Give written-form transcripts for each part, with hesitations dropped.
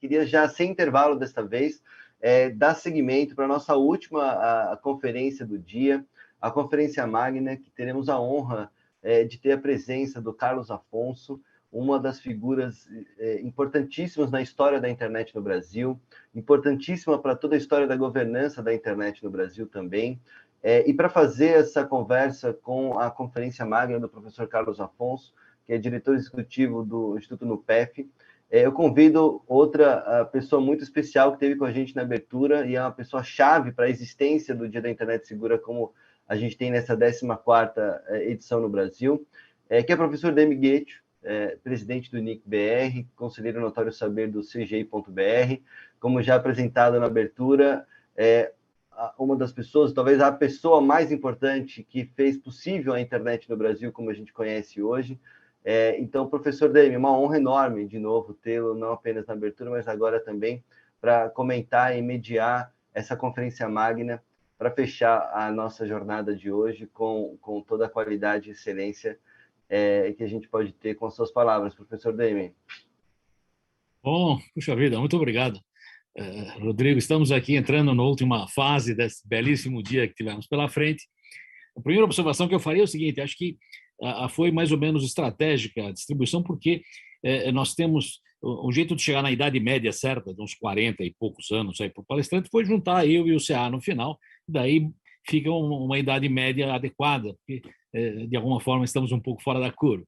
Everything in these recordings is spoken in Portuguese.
queria já, sem intervalo desta vez, dar seguimento para a nossa última a conferência do dia, a Conferência Magna, que teremos a honra de ter a presença do Carlos Afonso, uma das figuras importantíssimas na história da internet no Brasil, importantíssima para toda a história da governança da internet no Brasil também. E para fazer essa conversa com a Conferência Magna do professor Carlos Afonso, que é diretor executivo do Instituto NUPEF, eu convido outra pessoa muito especial que esteve com a gente na abertura e é uma pessoa-chave para a existência do Dia da Internet Segura, como a gente tem nessa 14ª edição no Brasil, que é o professor Demi Guetio, presidente do NIC-BR, conselheiro notório saber do CGI.br, como já apresentado na abertura, uma das pessoas, talvez a pessoa mais importante que fez possível a internet no Brasil, como a gente conhece hoje. Então, professor Demi, uma honra enorme, de novo, tê-lo, não apenas na abertura, mas agora também, para comentar e mediar essa conferência magna, para fechar a nossa jornada de hoje com toda a qualidade e excelência que a gente pode ter com as suas palavras, professor Demi. Bom, puxa vida, muito obrigado. Rodrigo, estamos aqui entrando na última fase desse belíssimo dia que tivemos pela frente. A primeira observação que eu faria é o seguinte: acho que foi mais ou menos estratégica a distribuição, porque nós temos um jeito de chegar na idade média certa, de uns 40 e poucos anos aí para o palestrante, foi juntar eu e o CA no final, daí fica uma idade média adequada, porque de alguma forma estamos um pouco fora da curva.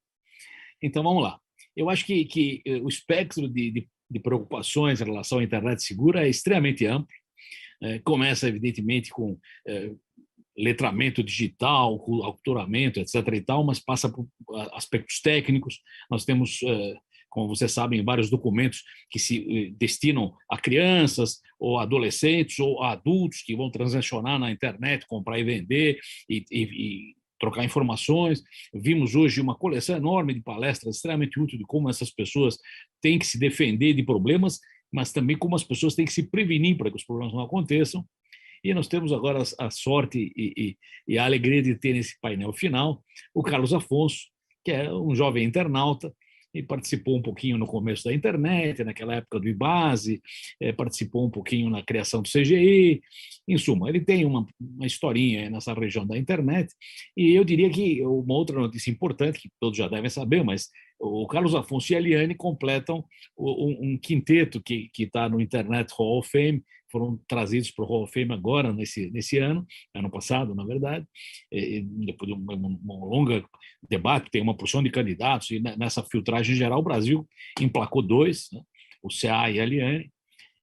Então vamos lá. Eu acho que o espectro de preocupações em relação à internet segura é extremamente amplo. Começa, evidentemente, com letramento digital, aculturamento, etc. e tal, mas passa por aspectos técnicos. Nós temos, como vocês sabem, vários documentos que se destinam a crianças ou adolescentes ou adultos que vão transacionar na internet, comprar e vender e trocar informações. Vimos hoje uma coleção enorme de palestras extremamente úteis de como essas pessoas têm que se defender de problemas, mas também como as pessoas têm que se prevenir para que os problemas não aconteçam. E nós temos agora a sorte e a alegria de ter nesse painel final o Carlos Afonso, que é um jovem internauta e participou um pouquinho no começo da internet, naquela época do IBASE, participou um pouquinho na criação do CGI. Em suma, ele tem uma historinha nessa região da internet. E eu diria que uma outra notícia importante, que todos já devem saber, mas o Carlos Afonso e a Eliane completam um quinteto que está no Internet Hall of Fame, foram trazidos para o Hall of Fame agora, nesse ano passado, na verdade, depois de um longo debate, tem uma porção de candidatos, e nessa filtragem geral o Brasil emplacou 2, né? O CA e a Eliane,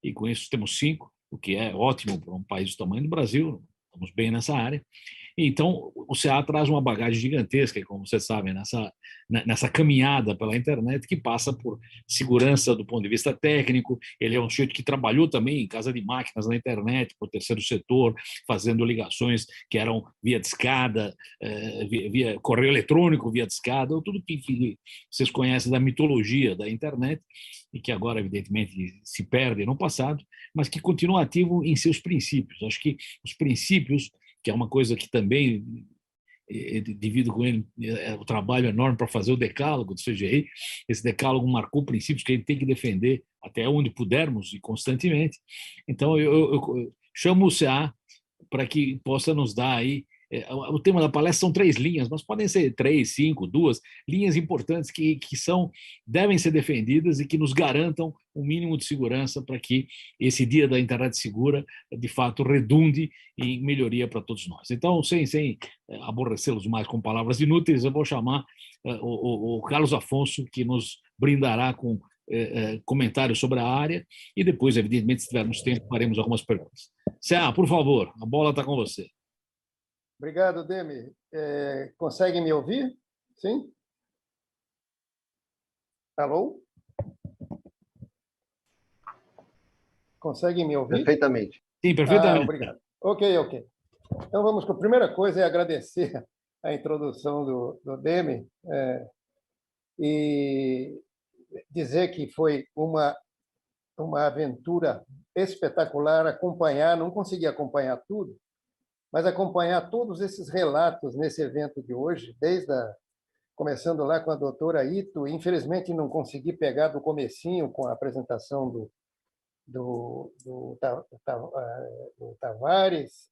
e com isso temos 5, o que é ótimo para um país do tamanho do Brasil, estamos bem nessa área. Então, o CA traz uma bagagem gigantesca, como vocês sabem, nessa caminhada pela internet, que passa por segurança do ponto de vista técnico. Ele é um sujeito que trabalhou também em casa de máquinas na internet, para o terceiro setor, fazendo ligações que eram via discada, via correio eletrônico, via discada, tudo que vocês conhecem da mitologia da internet, e que agora, evidentemente, se perde no passado, mas que continua ativo em seus princípios. Acho que os princípios, que é uma coisa que também divido com ele o trabalho enorme para fazer o decálogo do CGI. Esse decálogo marcou princípios que a gente tem que defender até onde pudermos e constantemente. Então, eu chamo o CA para que possa nos dar aí. O tema da palestra são 3 linhas, mas podem ser 3, 5, 2 linhas importantes que devem ser defendidas e que nos garantam um mínimo de segurança para que esse dia da internet segura, de fato, redunde em melhoria para todos nós. Então, sem aborrecê-los mais com palavras inúteis, eu vou chamar o Carlos Afonso, que nos brindará com comentários sobre a área, e depois, evidentemente, se tivermos tempo, faremos algumas perguntas. Céa, por favor, a bola está com você. Obrigado, Demi. Consegue me ouvir? Sim? Alô? Conseguem me ouvir? Perfeitamente. Sim, perfeitamente. Obrigado. Ok. Então, vamos com a primeira coisa, é agradecer a introdução do Demi e dizer que foi uma aventura espetacular acompanhar, não consegui acompanhar tudo, mas acompanhar todos esses relatos nesse evento de hoje, começando lá com a doutora Ito. Infelizmente, não consegui pegar do comecinho com a apresentação do Tavares,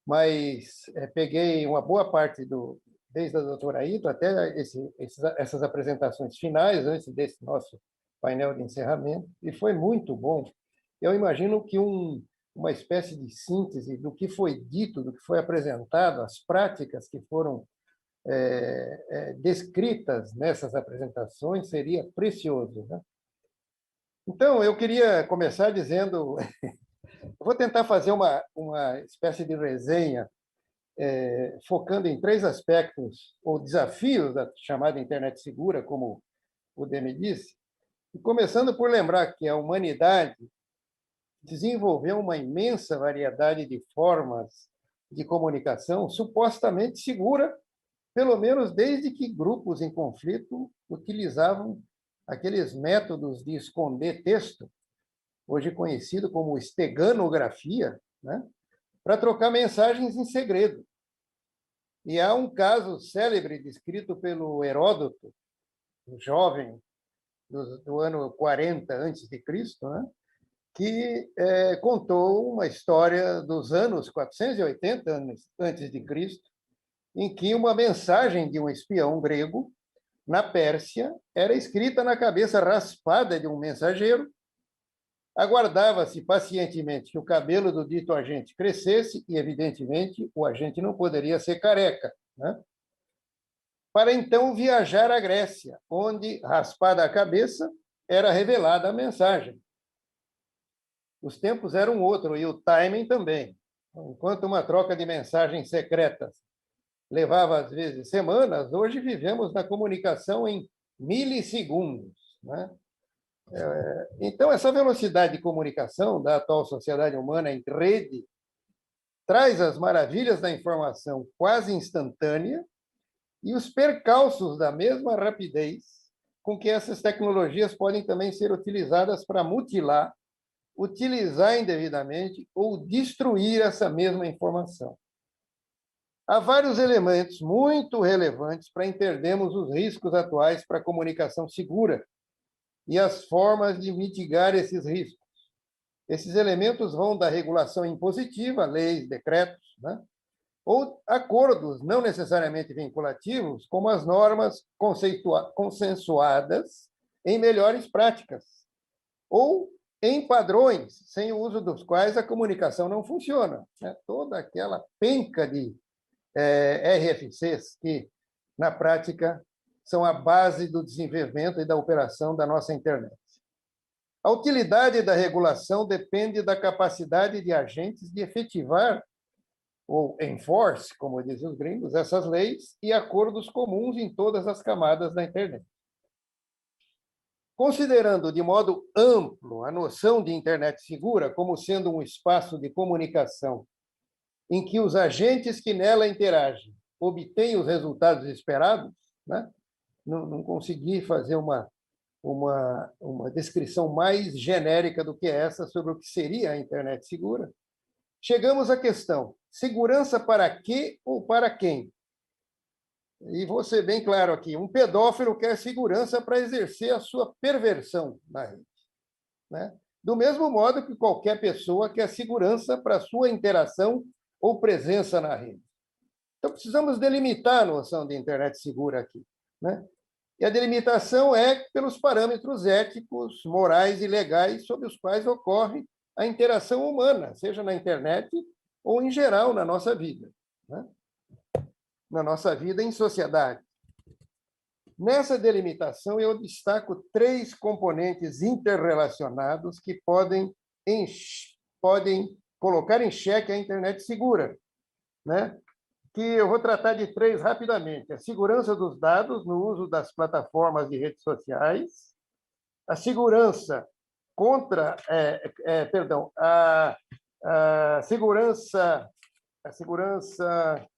mas peguei uma boa parte desde a doutora Ito até essas apresentações finais, antes desse nosso painel de encerramento, e foi muito bom. Eu imagino que uma espécie de síntese do que foi dito, do que foi apresentado, as práticas que foram descritas nessas apresentações, seria precioso, né? Então, eu queria começar dizendo... Vou tentar fazer uma espécie de resenha focando em 3 aspectos ou desafios da chamada internet segura, como o Demi disse, e começando por lembrar que a humanidade desenvolveu uma imensa variedade de formas de comunicação supostamente segura, pelo menos desde que grupos em conflito utilizavam aqueles métodos de esconder texto, hoje conhecido como esteganografia, né, para trocar mensagens em segredo. E há um caso célebre descrito pelo Heródoto, um jovem do ano 40 a.C., né, que contou uma história dos anos 480 antes de Cristo, em que uma mensagem de um espião grego na Pérsia era escrita na cabeça raspada de um mensageiro. Aguardava-se pacientemente que o cabelo do dito agente crescesse e, evidentemente, o agente não poderia ser careca, né? Para então viajar à Grécia, onde, raspada a cabeça, era revelada a mensagem. Os tempos eram outro e o timing também. Enquanto uma troca de mensagens secretas levava, às vezes, semanas, hoje vivemos na comunicação em milissegundos, né? Então, essa velocidade de comunicação da atual sociedade humana em rede traz as maravilhas da informação quase instantânea e os percalços da mesma rapidez com que essas tecnologias podem também ser utilizadas para mutilar, utilizar indevidamente ou destruir essa mesma informação. Há vários elementos muito relevantes para entendermos os riscos atuais para a comunicação segura e as formas de mitigar esses riscos. Esses elementos vão da regulação impositiva, leis, decretos, né, ou acordos não necessariamente vinculativos, como as normas consensuadas em melhores práticas, ou em padrões, sem o uso dos quais a comunicação não funciona, né? Toda aquela penca de RFCs que, na prática, são a base do desenvolvimento e da operação da nossa internet. A utilidade da regulação depende da capacidade de agentes de efetivar ou enforce, como dizem os gringos, essas leis e acordos comuns em todas as camadas da internet. Considerando de modo amplo a noção de internet segura como sendo um espaço de comunicação em que os agentes que nela interagem obtêm os resultados esperados, né? Não consegui fazer uma descrição mais genérica do que essa sobre o que seria a internet segura. Chegamos à questão: segurança para quê ou para quem? E vou ser bem claro aqui: um pedófilo quer segurança para exercer a sua perversão na rede, né? Do mesmo modo que qualquer pessoa quer segurança para a sua interação ou presença na rede. Então, precisamos delimitar a noção de internet segura aqui, né? E a delimitação é pelos parâmetros éticos, morais e legais sobre os quais ocorre a interação humana, seja na internet ou, em geral, na nossa vida, né? Na nossa vida em sociedade. Nessa delimitação, eu destaco 3 componentes interrelacionados que podem colocar em xeque a internet segura, né? Que eu vou tratar de 3 rapidamente: a segurança dos dados no uso das plataformas de redes sociais, a segurança contra, a segurança,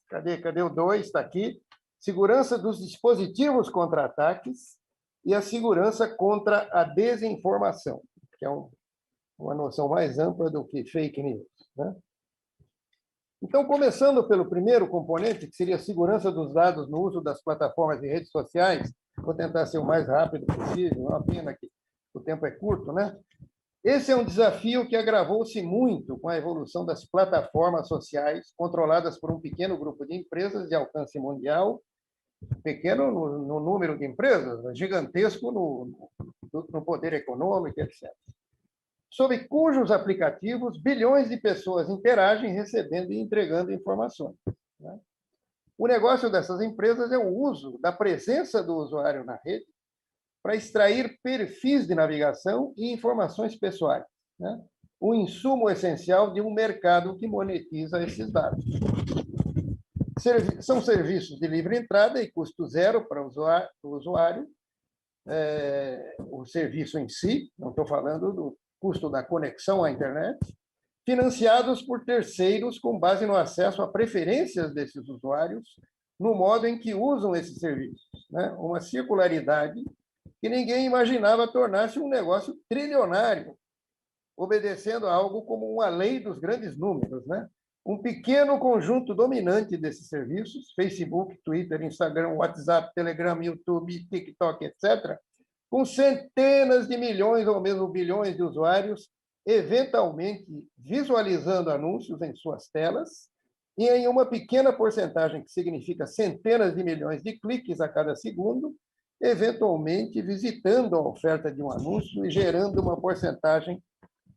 cadê o 2? Está aqui. Segurança dos dispositivos contra ataques e a segurança contra a desinformação, que é uma noção mais ampla do que fake news, né? Então, começando pelo primeiro componente, que seria a segurança dos dados no uso das plataformas de redes sociais, vou tentar ser o mais rápido possível, é uma pena que o tempo é curto, né? Esse é um desafio que agravou-se muito com a evolução das plataformas sociais, controladas por um pequeno grupo de empresas de alcance mundial, pequeno no número de empresas, mas gigantesco no poder econômico, etc. Sob cujos aplicativos bilhões de pessoas interagem, recebendo e entregando informações. Né? O negócio dessas empresas é o uso da presença do usuário na rede para extrair perfis de navegação e informações pessoais, né? O insumo essencial de um mercado que monetiza esses dados. São serviços de livre entrada e custo zero para o usuário. O serviço em si, não estou falando do custo da conexão à internet, financiados por terceiros com base no acesso a preferências desses usuários, no modo em que usam esses serviços. Né? Uma circularidade que ninguém imaginava tornar-se um negócio trilionário, obedecendo a algo como uma lei dos grandes números. Né? Um pequeno conjunto dominante desses serviços, Facebook, Twitter, Instagram, WhatsApp, Telegram, YouTube, TikTok, etc., com centenas de milhões ou mesmo bilhões de usuários, eventualmente visualizando anúncios em suas telas, e em uma pequena porcentagem, que significa centenas de milhões de cliques a cada segundo, eventualmente visitando a oferta de um anúncio e gerando uma porcentagem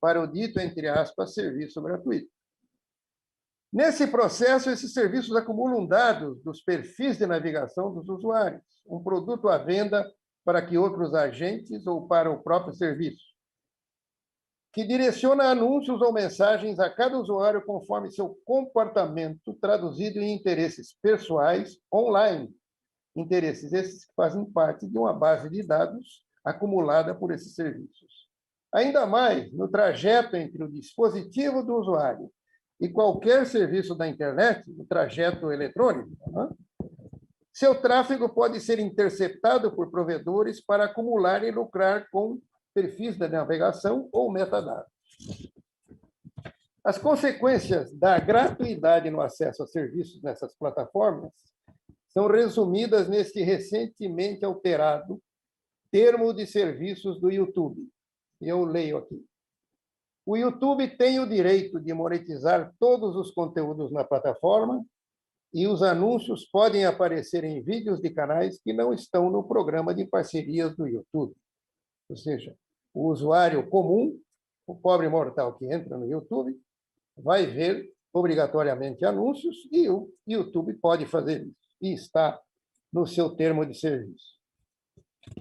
para o dito, entre aspas, serviço gratuito. Nesse processo, esses serviços acumulam dados dos perfis de navegação dos usuários, um produto à venda para que outros agentes ou para o próprio serviço, que direciona anúncios ou mensagens a cada usuário conforme seu comportamento, traduzido em interesses pessoais online. Interesses esses que fazem parte de uma base de dados acumulada por esses serviços. Ainda mais, no trajeto entre o dispositivo do usuário e qualquer serviço da internet, o trajeto eletrônico, né? Seu tráfego pode ser interceptado por provedores para acumular e lucrar com perfis da navegação ou metadados. As consequências da gratuidade no acesso a serviços nessas plataformas são resumidas neste recentemente alterado termo de serviços do YouTube. Eu leio aqui. O YouTube tem o direito de monetizar todos os conteúdos na plataforma e os anúncios podem aparecer em vídeos de canais que não estão no programa de parcerias do YouTube. Ou seja, o usuário comum, o pobre mortal que entra no YouTube, vai ver obrigatoriamente anúncios e o YouTube pode fazer isso. E está no seu termo de serviço.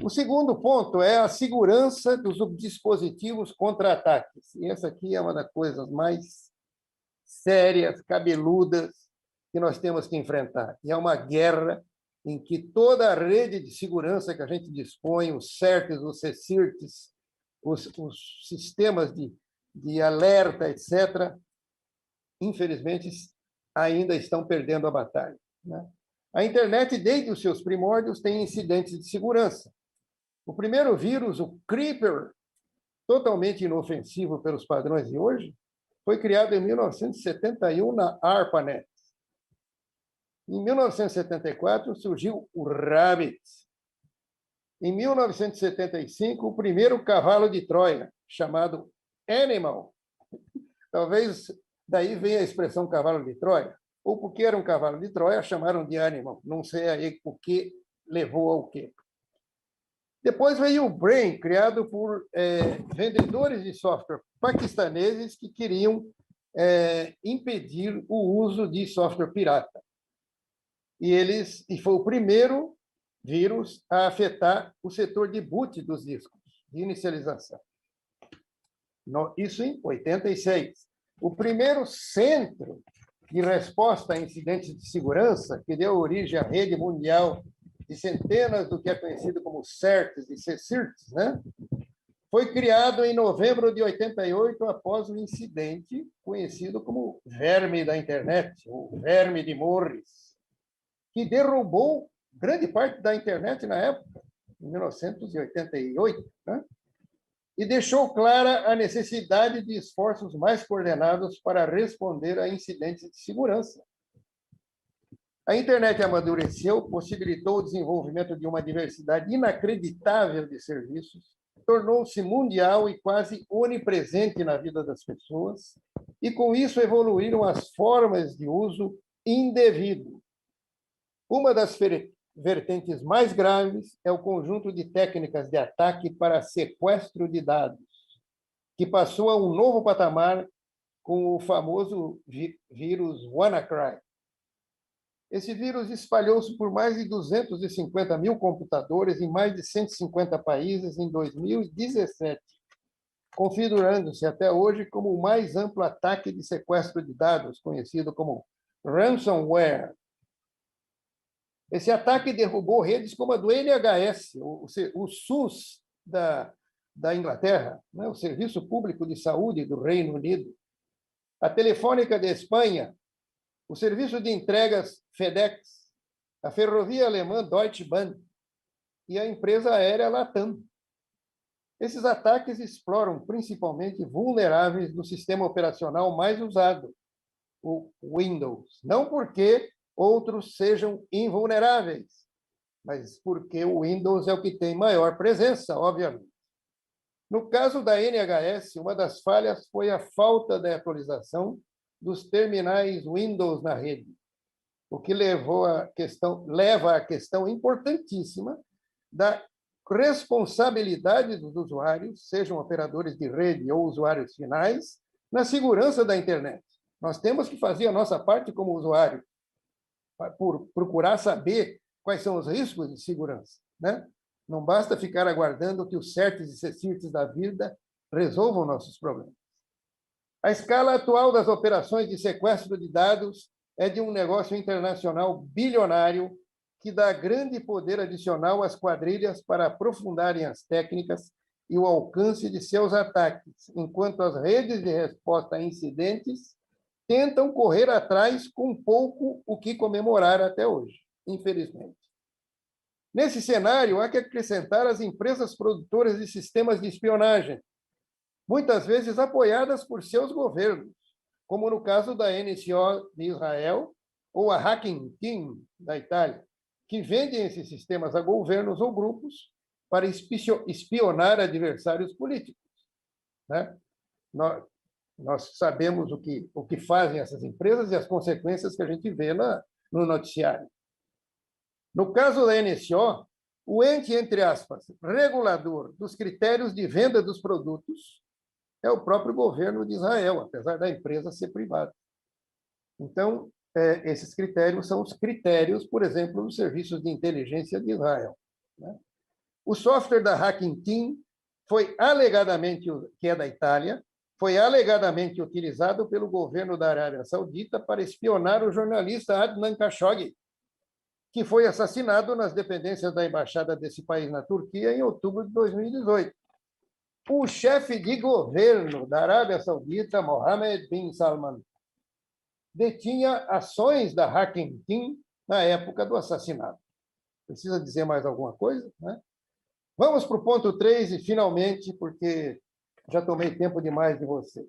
O segundo ponto é a segurança dos dispositivos contra ataques. E essa aqui é uma das coisas mais sérias, cabeludas, que nós temos que enfrentar. E é uma guerra em que toda a rede de segurança que a gente dispõe, os CERTs, os CSIRTs, os sistemas de alerta, etc., infelizmente, ainda estão perdendo a batalha. Né? A internet, desde os seus primórdios, tem incidentes de segurança. O primeiro vírus, o Creeper, totalmente inofensivo pelos padrões de hoje, foi criado em 1971 na ARPANET. Em 1974, surgiu o Rabbit. Em 1975, o primeiro cavalo de Troia, chamado Animal. Talvez daí venha a expressão cavalo de Troia. Ou porque era um cavalo de Troia, chamaram de Animal. Não sei aí o que levou ao quê. Depois veio o Brain, criado por vendedores de software paquistaneses que queriam impedir o uso de software pirata. E foi o primeiro vírus a afetar o setor de boot dos discos, de inicialização. Isso em 86. O primeiro centro de resposta a incidentes de segurança, que deu origem à rede mundial de centenas do que é conhecido como CERTs e CSIRTs, né? Foi criado em novembro de 88, após o incidente conhecido como verme da internet, ou verme de Morris, que derrubou grande parte da internet na época, em 1988, né? E deixou clara a necessidade de esforços mais coordenados para responder a incidentes de segurança. A internet amadureceu, possibilitou o desenvolvimento de uma diversidade inacreditável de serviços, tornou-se mundial e quase onipresente na vida das pessoas, e com isso evoluíram as formas de uso indevido. Uma das vertentes mais graves é o conjunto de técnicas de ataque para sequestro de dados, que passou a um novo patamar com o famoso vírus WannaCry. Esse vírus espalhou-se por mais de 250 mil computadores em mais de 150 países em 2017, configurando-se até hoje como o mais amplo ataque de sequestro de dados, conhecido como ransomware. Esse ataque derrubou redes como a do NHS, o SUS da Inglaterra, né? O Serviço Público de Saúde do Reino Unido, a Telefônica de Espanha, o serviço de entregas FedEx, a ferrovia alemã Deutsche Bahn e a empresa aérea Latam. Esses ataques exploram principalmente vulneráveis do sistema operacional mais usado, o Windows. Não porque outros sejam invulneráveis, mas porque o Windows é o que tem maior presença, obviamente. No caso da NHS, uma das falhas foi a falta de atualização dos terminais Windows na rede, o que leva à questão importantíssima da responsabilidade dos usuários, sejam operadores de rede ou usuários finais, na segurança da internet. Nós temos que fazer a nossa parte como usuário, por procurar saber quais são os riscos de segurança, né? Não basta ficar aguardando que os certos e cecirtes da vida resolvam nossos problemas. A escala atual das operações de sequestro de dados é de um negócio internacional bilionário que dá grande poder adicional às quadrilhas para aprofundarem as técnicas e o alcance de seus ataques, enquanto as redes de resposta a incidentes tentam correr atrás com pouco o que comemorar até hoje, infelizmente. Nesse cenário, há que acrescentar as empresas produtoras de sistemas de espionagem, muitas vezes apoiadas por seus governos, como no caso da NSO de Israel ou a Hacking Team da Itália, que vendem esses sistemas a governos ou grupos para espionar adversários políticos, né? Nós sabemos o que fazem essas empresas e as consequências que a gente vê no noticiário. No caso da NSO, o ente, entre aspas, regulador dos critérios de venda dos produtos é o próprio governo de Israel, apesar da empresa ser privada. Então, esses critérios são os critérios, por exemplo, dos serviços de inteligência de Israel, né? O software da Hacking Team foi alegadamente, que é da Itália, foi alegadamente utilizado pelo governo da Arábia Saudita para espionar o jornalista Adnan Khashoggi, que foi assassinado nas dependências da embaixada desse país na Turquia em outubro de 2018. O chefe de governo da Arábia Saudita, Mohammed bin Salman, detinha ações da Hacking Team na época do assassinato. Precisa dizer mais alguma coisa, né? Vamos para o ponto 3 e, finalmente, porque já tomei tempo demais de vocês.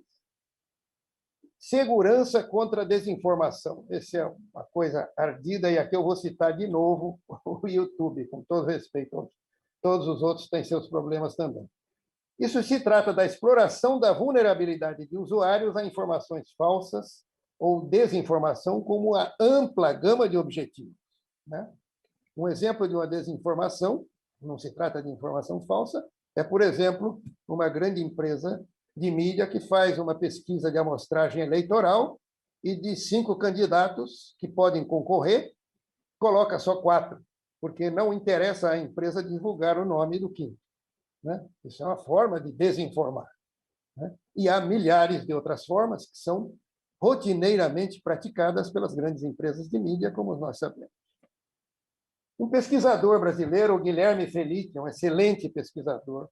Segurança contra a desinformação. Essa é uma coisa ardida, e aqui eu vou citar de novo o YouTube, com todo respeito. Todos os outros têm seus problemas também. Isso se trata da exploração da vulnerabilidade de usuários a informações falsas ou desinformação como uma ampla gama de objetivos, né? Um exemplo de uma desinformação, não se trata de informação falsa, é, por exemplo, uma grande empresa de mídia que faz uma pesquisa de amostragem eleitoral e de 5 candidatos que podem concorrer, coloca só 4, porque não interessa à empresa divulgar o nome do quinto, né? Isso é uma forma de desinformar, né? E há milhares de outras formas que são rotineiramente praticadas pelas grandes empresas de mídia, como nós sabemos. Um pesquisador brasileiro, o Guilherme Felitti, um excelente pesquisador,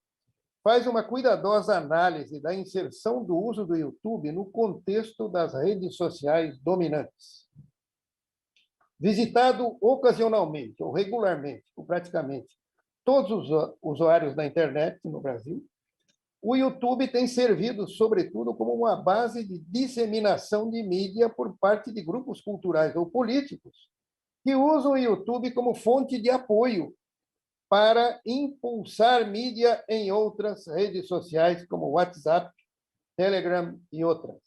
faz uma cuidadosa análise da inserção do uso do YouTube no contexto das redes sociais dominantes. Visitado ocasionalmente ou regularmente por praticamente todos os usuários da internet no Brasil, o YouTube tem servido, sobretudo, como uma base de disseminação de mídia por parte de grupos culturais ou políticos que usam o YouTube como fonte de apoio para impulsar mídia em outras redes sociais, como WhatsApp, Telegram e outras.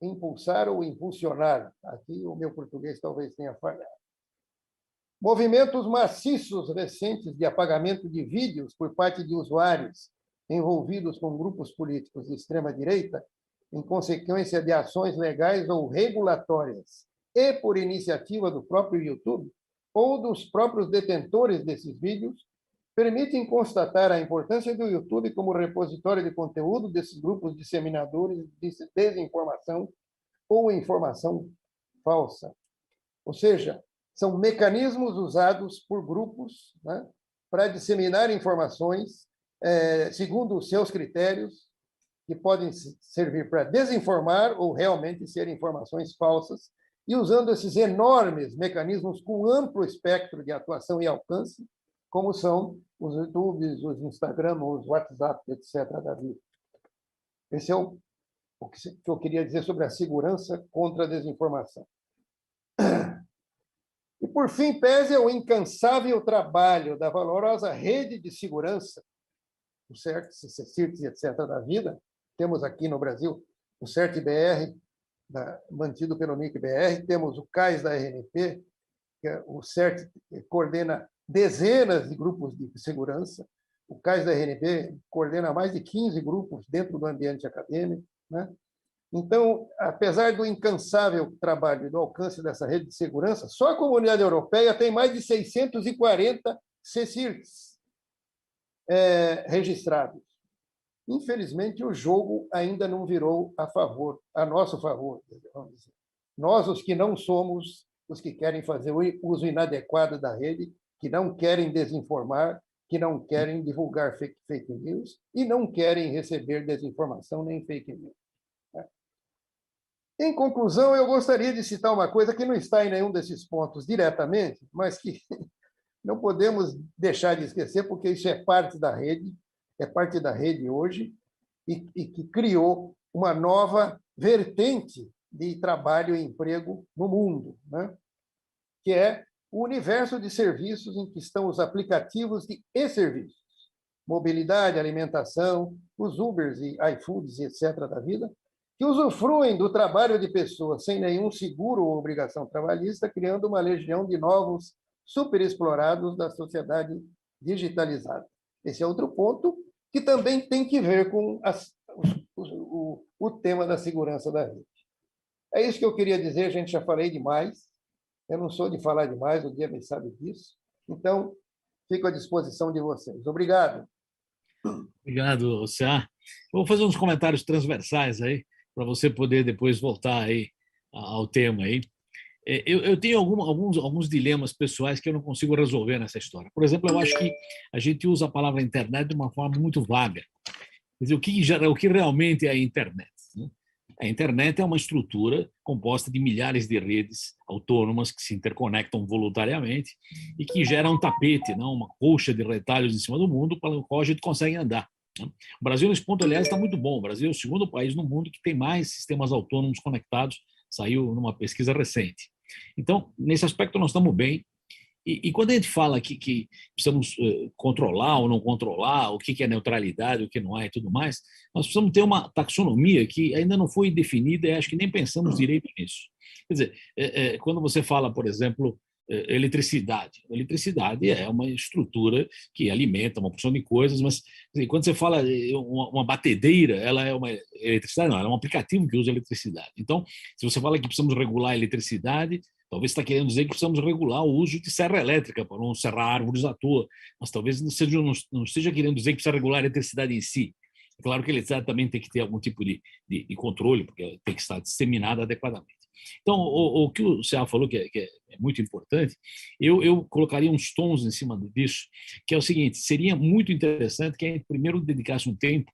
Impulsar ou impulsionar. Aqui o meu português talvez tenha falhado. Movimentos maciços recentes de apagamento de vídeos por parte de usuários envolvidos com grupos políticos de extrema-direita, em consequência de ações legais ou regulatórias, e por iniciativa do próprio YouTube ou dos próprios detentores desses vídeos, permitem constatar a importância do YouTube como repositório de conteúdo desses grupos disseminadores de desinformação ou informação falsa. Ou seja, são mecanismos usados por grupos, né, para disseminar informações segundo os seus critérios, que podem servir para desinformar ou realmente ser informações falsas, e usando esses enormes mecanismos com amplo espectro de atuação e alcance, como são os YouTubes, os Instagram, os WhatsApp, etc. da vida. Esse é o que eu queria dizer sobre a segurança contra a desinformação. E, por fim, pese ao incansável trabalho da valorosa rede de segurança, o CERT, etc. da vida, temos aqui no Brasil o CERT-BR, mantido pelo NIC-BR, temos o CAIS da RNP, que o CERT coordena dezenas de grupos de segurança, o CAIS da RNP coordena mais de 15 grupos dentro do ambiente acadêmico, né? Então, apesar do incansável trabalho e do alcance dessa rede de segurança, só a Comunidade Europeia tem mais de 640 CSIRTs registrados. Infelizmente, o jogo ainda não virou a nosso favor, vamos dizer. Nós, os que não somos os que querem fazer o uso inadequado da rede, que não querem desinformar, que não querem divulgar fake news e não querem receber desinformação nem fake news. Em conclusão, eu gostaria de citar uma coisa que não está em nenhum desses pontos diretamente, mas que não podemos deixar de esquecer, porque isso é parte da rede hoje, e que criou uma nova vertente de trabalho e emprego no mundo, né? Que é o universo de serviços em que estão os aplicativos e serviços, mobilidade, alimentação, os Ubers e iFoods, etc. da vida, que usufruem do trabalho de pessoas sem nenhum seguro ou obrigação trabalhista, criando uma legião de novos superexplorados da sociedade digitalizada. Esse é outro ponto que também tem que ver com o tema da segurança da rede. É isso que eu queria dizer, gente, já falei demais. Eu não sou de falar demais, o Guilherme sabe disso. Então, fico à disposição de vocês. Obrigado. Obrigado, Ceará. Vou fazer uns comentários transversais aí, para você poder depois voltar aí ao tema aí. Eu tenho alguns dilemas pessoais que eu não consigo resolver nessa história. Por exemplo, eu acho que a gente usa a palavra internet de uma forma muito vaga. Quer dizer, o que realmente é a internet? Né? A internet é uma estrutura composta de milhares de redes autônomas que se interconectam voluntariamente e que gera um tapete, não? Uma colcha de retalhos em cima do mundo para o qual a gente consegue andar. O Brasil, nesse ponto, aliás, está muito bom. O Brasil é o segundo país no mundo que tem mais sistemas autônomos conectados, saiu numa pesquisa recente. Então, nesse aspecto, nós estamos bem. E quando a gente fala que precisamos controlar ou não controlar, o que é neutralidade, o que não é e tudo mais, nós precisamos ter uma taxonomia que ainda não foi definida e acho que nem pensamos direito nisso. Quer dizer, quando você fala, por exemplo, eletricidade. Eletricidade é uma estrutura que alimenta uma porção de coisas, mas assim, quando você fala uma batedeira, ela é uma eletricidade, não, ela é um aplicativo que usa eletricidade. Então, se você fala que precisamos regular a eletricidade, talvez está querendo dizer que precisamos regular o uso de serra elétrica para não serrar árvores à toa, mas talvez não esteja querendo dizer que precisa regular a eletricidade em si. É claro que a eletricidade também tem que ter algum tipo de controle, porque ela tem que estar disseminada adequadamente. Então, o que o Ceará falou, que é muito importante, eu colocaria uns tons em cima disso, que é o seguinte: seria muito interessante que a gente primeiro dedicasse um tempo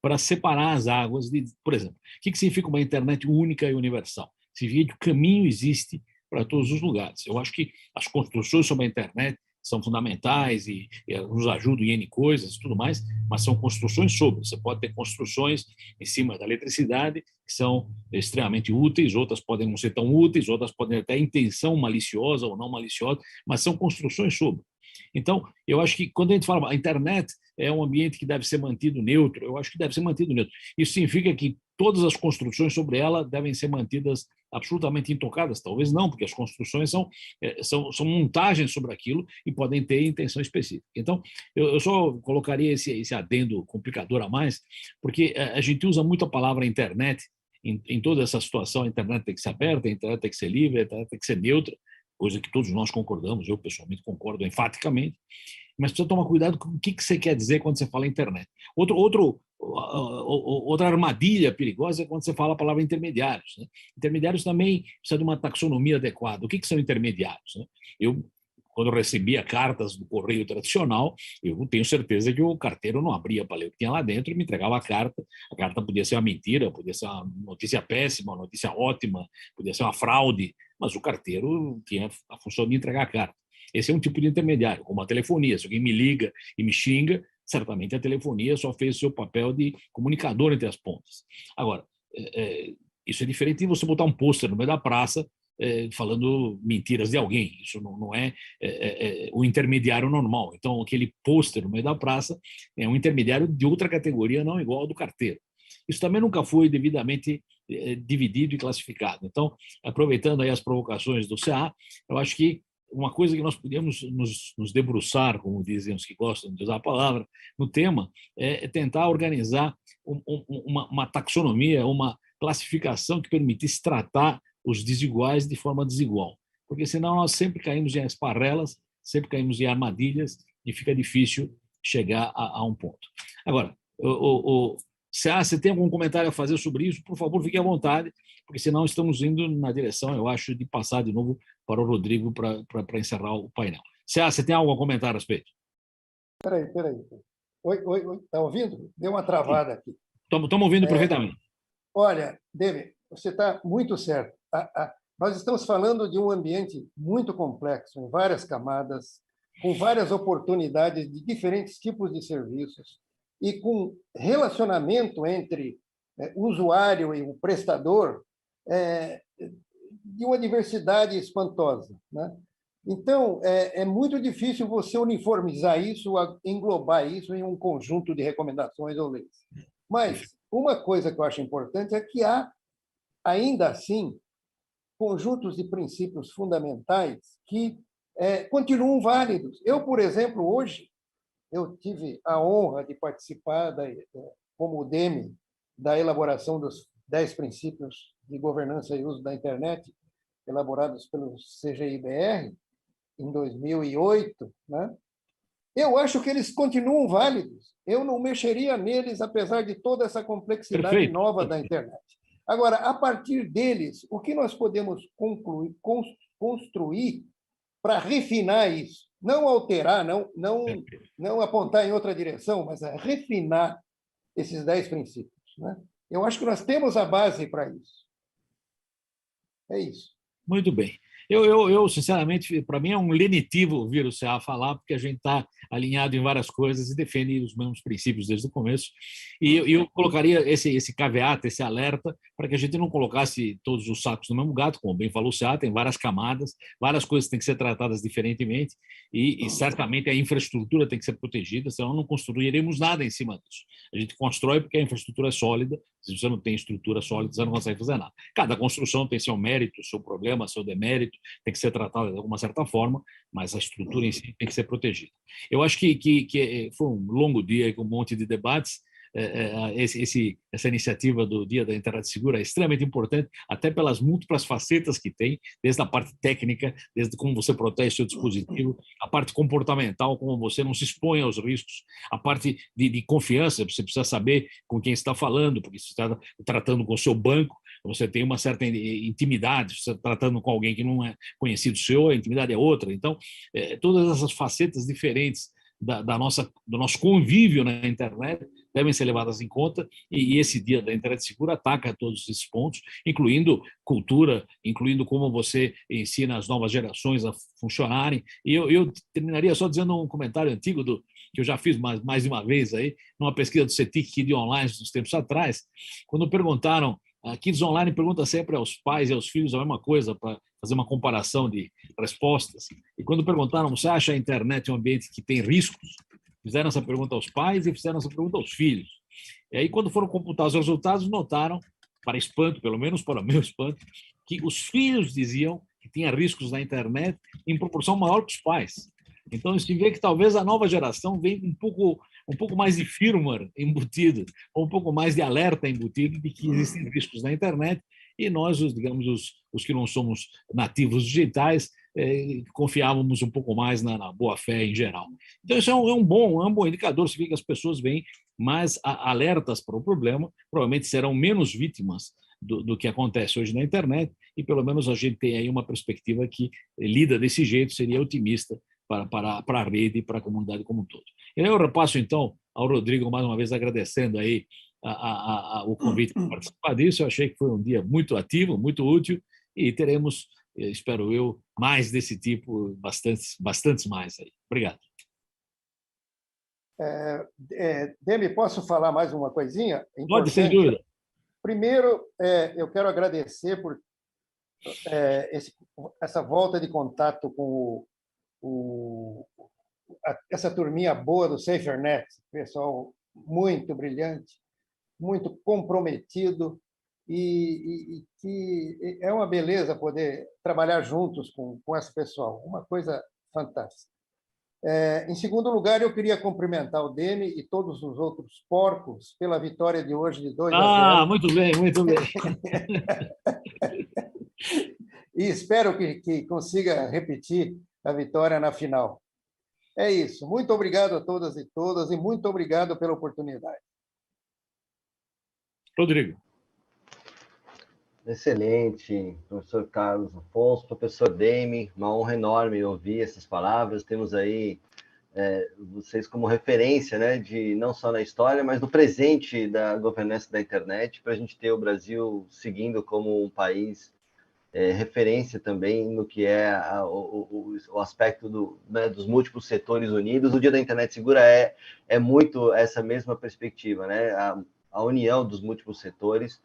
para separar as águas, por exemplo, o que significa uma internet única e universal? Significa que o caminho existe para todos os lugares. Eu acho que as construções sobre a internet são fundamentais e nos ajudam em N coisas e tudo mais, mas são construções sobre. Você pode ter construções em cima da eletricidade que são extremamente úteis, outras podem não ser tão úteis, outras podem ter intenção maliciosa ou não maliciosa, mas são construções sobre. Então, eu acho que quando a gente fala a internet é um ambiente que deve ser mantido neutro, eu acho que deve ser mantido neutro. Isso significa que todas as construções sobre ela devem ser mantidas absolutamente intocadas? Talvez não, porque as construções são montagens sobre aquilo e podem ter intenção específica. Então, eu só colocaria esse adendo complicador a mais, porque a gente usa muito a palavra internet em toda essa situação. A internet tem que ser aberta, a internet tem que ser livre, a internet tem que ser neutra, coisa que todos nós concordamos, eu pessoalmente concordo enfaticamente, mas precisa tomar cuidado com o que você quer dizer quando você fala internet. Outra armadilha perigosa é quando você fala a palavra intermediários, né? Intermediários também precisa de uma taxonomia adequada. O que são intermediários, né? Quando eu recebia cartas do correio tradicional, eu tenho certeza que o carteiro não abria para ler o que tinha lá dentro e me entregava a carta. A carta podia ser uma mentira, podia ser uma notícia péssima, uma notícia ótima, podia ser uma fraude, mas o carteiro tinha a função de entregar a carta. Esse é um tipo de intermediário, como a telefonia. Se alguém me liga e me xinga, certamente a telefonia só fez o seu papel de comunicador entre as pontas. Agora, isso é diferente de você botar um pôster no meio da praça falando mentiras de alguém. Isso não é o intermediário normal. Então, aquele pôster no meio da praça é um intermediário de outra categoria, não igual ao do carteiro. Isso também nunca foi devidamente dividido e classificado. Então, aproveitando aí as provocações do CA, eu acho que uma coisa que nós podemos nos debruçar, como dizem os que gostam de usar a palavra, no tema, é tentar organizar uma taxonomia, uma classificação que permitisse tratar os desiguais de forma desigual. Porque senão nós sempre caímos em esparrelas, sempre caímos em armadilhas e fica difícil chegar a um ponto. Agora, se você tem algum comentário a fazer sobre isso, por favor, fique à vontade, porque senão estamos indo na direção, eu acho, de passar de novo para o Rodrigo para encerrar o painel. Você tem algo a comentar a respeito? Espera aí. Oi, está ouvindo? Deu uma travada aqui. Estamos ouvindo perfeitamente. Olha, David, você está muito certo. Nós estamos falando de um ambiente muito complexo, em várias camadas, com várias oportunidades de diferentes tipos de serviços e com relacionamento entre o usuário e o prestador de uma diversidade espantosa, né? Então, é muito difícil você uniformizar isso, englobar isso em um conjunto de recomendações ou leis. Mas uma coisa que eu acho importante é que há, ainda assim, conjuntos de princípios fundamentais que continuam válidos. Eu, por exemplo, hoje, eu tive a honra de participar, como DEME, da elaboração dos 10 princípios de governança e uso da internet, elaborados pelo CGIBR, em 2008, né? Eu acho que eles continuam válidos. Eu não mexeria neles, apesar de toda essa complexidade nova da internet. Agora, a partir deles, o que nós podemos construir para refinar isso? Não alterar, não apontar em outra direção, mas refinar esses 10 princípios, né? Eu acho que nós temos a base para isso. É isso. Muito bem. Eu sinceramente, para mim é um lenitivo ouvir o CA falar, porque a gente está alinhado em várias coisas e defende os mesmos princípios desde o começo. E eu colocaria esse caveat, esse alerta, para que a gente não colocasse todos os sacos no mesmo gato, como bem falou o CA, tem várias camadas, várias coisas têm que ser tratadas diferentemente e certamente a infraestrutura tem que ser protegida, senão não construiremos nada em cima disso. A gente constrói porque a infraestrutura é sólida. Se você não tem estrutura sólida, você não consegue fazer nada. Cada construção tem seu mérito, seu problema, seu demérito, tem que ser tratada de alguma certa forma, mas a estrutura em si tem que ser protegida. Eu acho que foi um longo dia com um monte de debates. Essa iniciativa do Dia da Internet Segura é extremamente importante, até pelas múltiplas facetas que tem, desde a parte técnica, desde como você protege seu dispositivo, a parte comportamental, como você não se expõe aos riscos, a parte de confiança, você precisa saber com quem está falando, porque você está tratando com o seu banco, você tem uma certa intimidade, você está tratando com alguém que não é conhecido seu, a intimidade é outra. Então, todas essas facetas diferentes do nosso convívio na internet devem ser levadas em conta, e esse Dia da Internet Segura ataca todos esses pontos, incluindo cultura, incluindo como você ensina as novas gerações a funcionarem. E eu terminaria só dizendo um comentário antigo que eu já fiz mais de uma vez aí, numa pesquisa do CETIC Kids Online, uns tempos atrás, quando perguntaram, a Kids Online pergunta sempre aos pais e aos filhos a mesma coisa, para fazer uma comparação de respostas. E quando perguntaram, você acha a internet um ambiente que tem riscos? Fizeram essa pergunta aos pais e fizeram essa pergunta aos filhos. E aí, quando foram computar os resultados, notaram, para espanto, pelo menos para meu espanto, que os filhos diziam que tinha riscos na internet em proporção maior que os pais. Então, se vê que talvez a nova geração vem um pouco mais de firmware embutido, ou um pouco mais de alerta embutido de que existem riscos na internet, e nós, digamos, os que não somos nativos digitais, confiávamos um pouco mais na boa-fé em geral. Então, isso é um bom indicador, se vê que as pessoas vêm mais alertas para o problema, provavelmente serão menos vítimas do que acontece hoje na internet, e pelo menos a gente tem aí uma perspectiva que lida desse jeito, seria otimista para a rede e para a comunidade como um todo. E aí eu repasso, então, ao Rodrigo, mais uma vez, agradecendo aí o convite para participar disso. Eu achei que foi um dia muito ativo, muito útil, e teremos, espero eu, mais desse tipo, bastantes mais aí. Obrigado. Demi, posso falar mais uma coisinha? Pode, sem dúvida. Primeiro, eu quero agradecer por essa volta de contato com essa turminha boa do SaferNet, pessoal muito brilhante, muito comprometido, e que é uma beleza poder trabalhar juntos com esse pessoal, uma coisa fantástica. Em segundo lugar, eu queria cumprimentar o Demi e todos os outros porcos pela vitória de hoje de 2-0. Ah, muito bem, muito bem. E espero que consiga repetir a vitória na final. É isso. Muito obrigado a todas e todas, e muito obrigado pela oportunidade. Rodrigo. Excelente, professor Carlos Afonso, professor Demi, uma honra enorme ouvir essas palavras. Temos aí vocês como referência, né, de não só na história, mas no presente da governança da internet, para a gente ter o Brasil seguindo como um país referência também no que é o aspecto dos múltiplos setores unidos. O Dia da Internet Segura é muito essa mesma perspectiva, né? A união dos múltiplos setores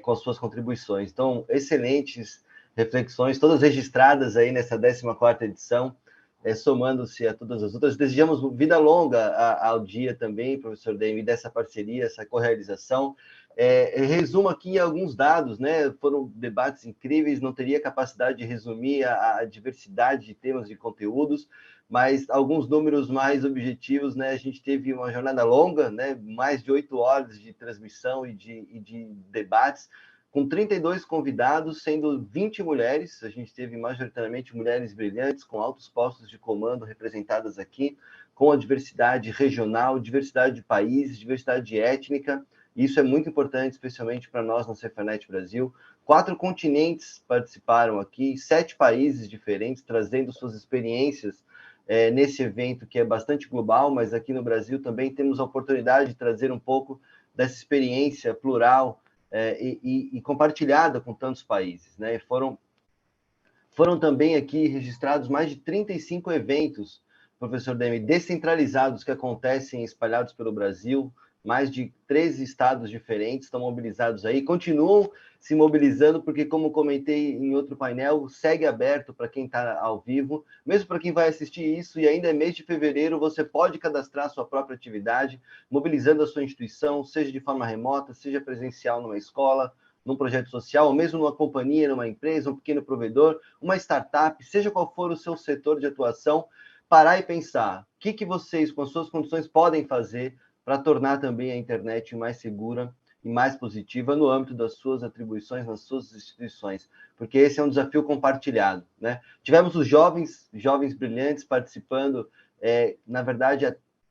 com as suas contribuições. Então, excelentes reflexões, todas registradas aí nessa 14ª edição, somando-se a todas as outras. Desejamos vida longa ao dia também, professor Demi, dessa parceria, essa correalização. Resumo aqui alguns dados, né? Foram debates incríveis, não teria capacidade de resumir a diversidade de temas, de conteúdos, mas alguns números mais objetivos, né? A gente teve uma jornada longa, né? Mais de 8 horas de transmissão e de debates, com 32 convidados, sendo 20 mulheres. A gente teve majoritariamente mulheres brilhantes, com altos postos de comando representadas aqui, com a diversidade regional, diversidade de países, diversidade étnica. Isso é muito importante, especialmente para nós no SaferNet Brasil. 4 continentes participaram aqui, 7 países diferentes, trazendo suas experiências nesse evento que é bastante global, mas aqui no Brasil também temos a oportunidade de trazer um pouco dessa experiência plural e compartilhada com tantos países, né? Foram também aqui registrados mais de 35 eventos, professor Demi, descentralizados que acontecem espalhados pelo Brasil. Mais de 13 estados diferentes estão mobilizados aí, continuam se mobilizando, porque, como comentei em outro painel, segue aberto para quem está ao vivo, mesmo para quem vai assistir isso, e ainda é mês de fevereiro, você pode cadastrar sua própria atividade, mobilizando a sua instituição, seja de forma remota, seja presencial numa escola, num projeto social, ou mesmo numa companhia, numa empresa, um pequeno provedor, uma startup, seja qual for o seu setor de atuação, parar e pensar o que vocês, com as suas condições, podem fazer para tornar também a internet mais segura e mais positiva no âmbito das suas atribuições, nas suas instituições, porque esse é um desafio compartilhado, né? Tivemos os jovens brilhantes participando, na verdade,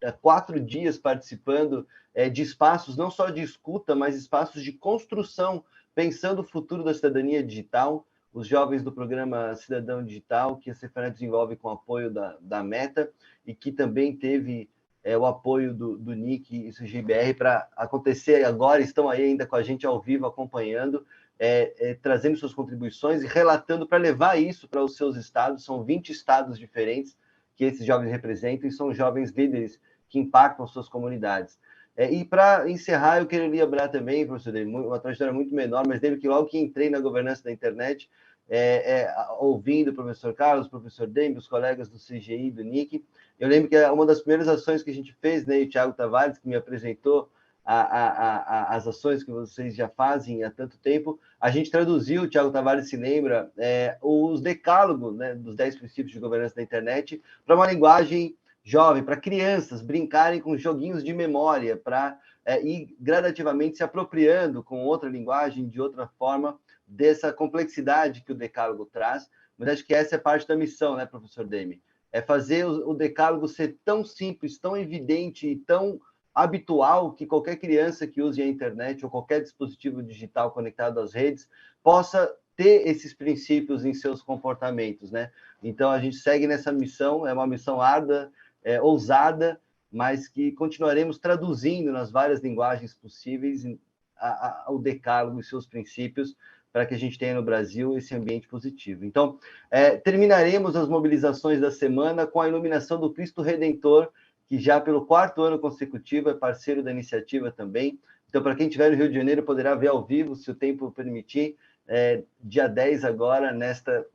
há 4 dias participando de espaços não só de escuta, mas espaços de construção, pensando o futuro da cidadania digital. Os jovens do programa Cidadão Digital, que a SaferNet desenvolve com apoio da Meta, e que também teve o apoio do NIC e do GBR para acontecer agora, estão aí ainda com a gente ao vivo, acompanhando, trazendo suas contribuições e relatando para levar isso para os seus estados. São 20 estados diferentes que esses jovens representam, e são jovens líderes que impactam suas comunidades. E para encerrar, eu queria lembrar também, professor, uma trajetória muito menor, mas lembro que logo que entrei na governança da internet, ouvindo o professor Carlos, o professor Dembe, os colegas do CGI, do NIC. Eu lembro que uma das primeiras ações que a gente fez, né, e o Thiago Tavares, que me apresentou as ações que vocês já fazem há tanto tempo, a gente traduziu, o Thiago Tavares se lembra, os decálogos, né, dos 10 princípios de governança da internet para uma linguagem jovem, para crianças brincarem com joguinhos de memória, para ir gradativamente se apropriando com outra linguagem, de outra forma, dessa complexidade que o decálogo traz. Mas acho que essa é parte da missão, né, professor Demi? É fazer o decálogo ser tão simples, tão evidente e tão habitual que qualquer criança que use a internet ou qualquer dispositivo digital conectado às redes possa ter esses princípios em seus comportamentos, né? Então, a gente segue nessa missão, é uma missão árdua, ousada, mas que continuaremos traduzindo nas várias linguagens possíveis o decálogo e seus princípios para que a gente tenha no Brasil esse ambiente positivo. Então, terminaremos as mobilizações da semana com a iluminação do Cristo Redentor, que já pelo 4º ano consecutivo é parceiro da iniciativa também. Então, para quem estiver no Rio de Janeiro, poderá ver ao vivo, se o tempo permitir, dia 10 agora, nesta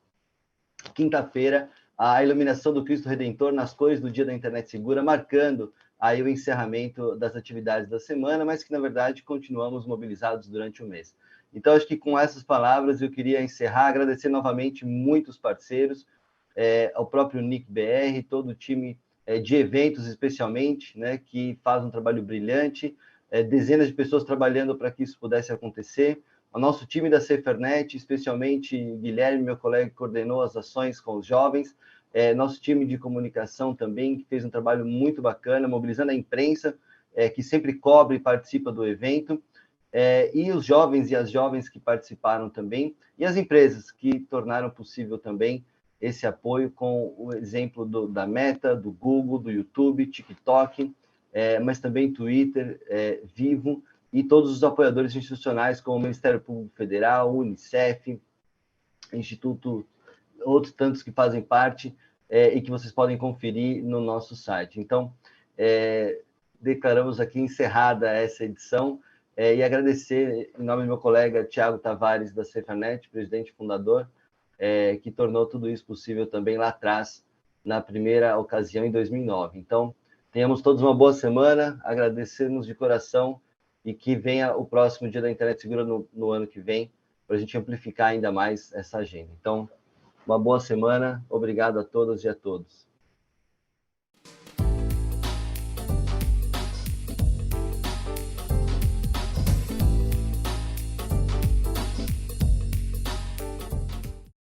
quinta-feira, a iluminação do Cristo Redentor nas cores do Dia da Internet Segura, marcando aí o encerramento das atividades da semana, mas que, na verdade, continuamos mobilizados durante o mês. Então, acho que com essas palavras eu queria encerrar, agradecer novamente muitos parceiros, ao próprio Nick BR, todo o time de eventos, especialmente, né, que faz um trabalho brilhante, dezenas de pessoas trabalhando para que isso pudesse acontecer, o nosso time da Cefernet, especialmente Guilherme, meu colega, que coordenou as ações com os jovens, nosso time de comunicação também, que fez um trabalho muito bacana, mobilizando a imprensa, que sempre cobre e participa do evento, e os jovens e as jovens que participaram também, e as empresas que tornaram possível também esse apoio, com o exemplo da Meta, do Google, do YouTube, TikTok, mas também Twitter, Vivo, e todos os apoiadores institucionais, como o Ministério Público Federal, Unicef, Instituto, outros tantos que fazem parte, e que vocês podem conferir no nosso site. Então, declaramos aqui encerrada essa edição, e agradecer, em nome do meu colega Thiago Tavares, da Cefernet, presidente e fundador, que tornou tudo isso possível também lá atrás, na primeira ocasião, em 2009. Então, tenhamos todos uma boa semana, agradecemos de coração, e que venha o próximo Dia da Internet Segura no ano que vem, para a gente amplificar ainda mais essa agenda. Então, uma boa semana, obrigado a todas e a todos.